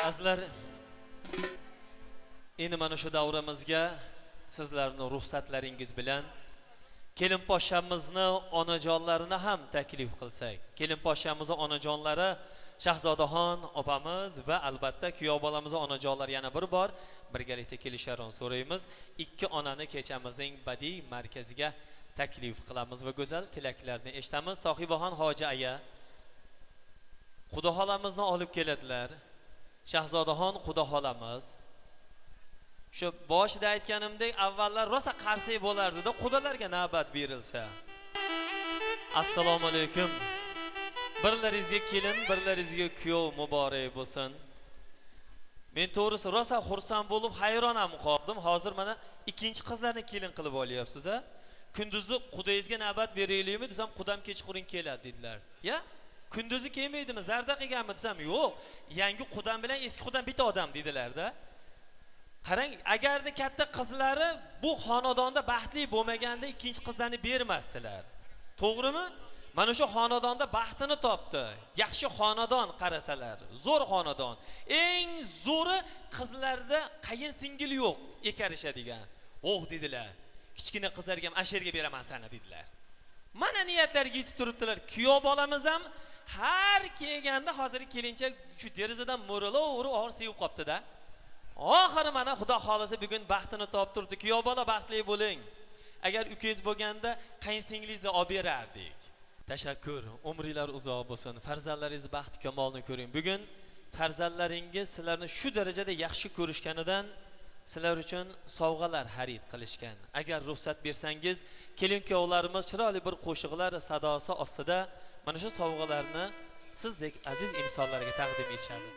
Azizlar, endi mana shu davramizga sizlarning ruxsatlaringiz bilan kelin poshamizni onajonlarini ham taklif qilsak. Kelin poshamizni onajonlari Shahzodaxon opamiz va albatta kuyov bolamizning onajonlari yana bir bor birgalikda kelishlarini so'raymiz. Ikki onani kechamizning badiiy markaziga taklif qilamiz va go'zal tilaklarni eshitamiz. Sohibaxon hoji aya Xudo xolamizni olib keladilar. Shahzodaxon Xudo xolamiz. Shu boshida aytganimdek avvallar rosa qarsak bo'lardi-da, xudolarga navbat berilsa. Assalomu alaykum. Birlaringizga kelin, birlaringizga kuyov muborak bo'lsin. Men to'g'risi rosa xursand bo'lib, hayron ham qoldim. Hozir mana ikkinchi qizlarni kelin qilib olyapsiz-a. Kunduzi qudangizga navbat beraylikmi desam, qudam kechqurun keladi dedilar. Ya? Kunduzi kelmaydimi? Zarda qilganmi desam, yo'q. Yangi qudam bilan eski qudam bitta odam dedilar-da. Qarang, agarda katta qizlari bu xonadonda baxtli bo'lmaganda ikkinchi qizlarni bermasdilar. To'g'rimi? Mana shu xonadonda baxtini topdi. Yaxshi xonadon qarasalar, zo'r xonadon. Eng zo'ri qizlarda qayin singil yo'q, ekarishadigan. Oh dedilar. Kichkina qizlarga ham asherga beraman seni dedilar. Mana niyatlarga yetib turibdilar. Kuyov bolamiz ham har kelganda hozir kelinchak shu derazadan mo'ralaverib og'ir sevib qopti-da. Oxiri mana Xudo xolisa bugun baxtini topib turibdi. Kuyov bola baxtli bo'ling. Agar ukangiz bo'lganda qayinsinglingizni olib berardik. Tashakkur. Umringlar uzoq bo'lsin. Farzandlaringiz baxt kamolini ko'ring. Bugun farzandlaringiz sizlarni shu darajada yaxshi ko'rishganidan sizlar uchun sovg'alar xarid qilishgan. Agar ruxsat bersangiz, kelin-kuyovlarimiz chiroyli bir qo'shiqlar sadosi ostida mana shu sovg'alarni sizdek aziz insonlarga taqdim etishadi.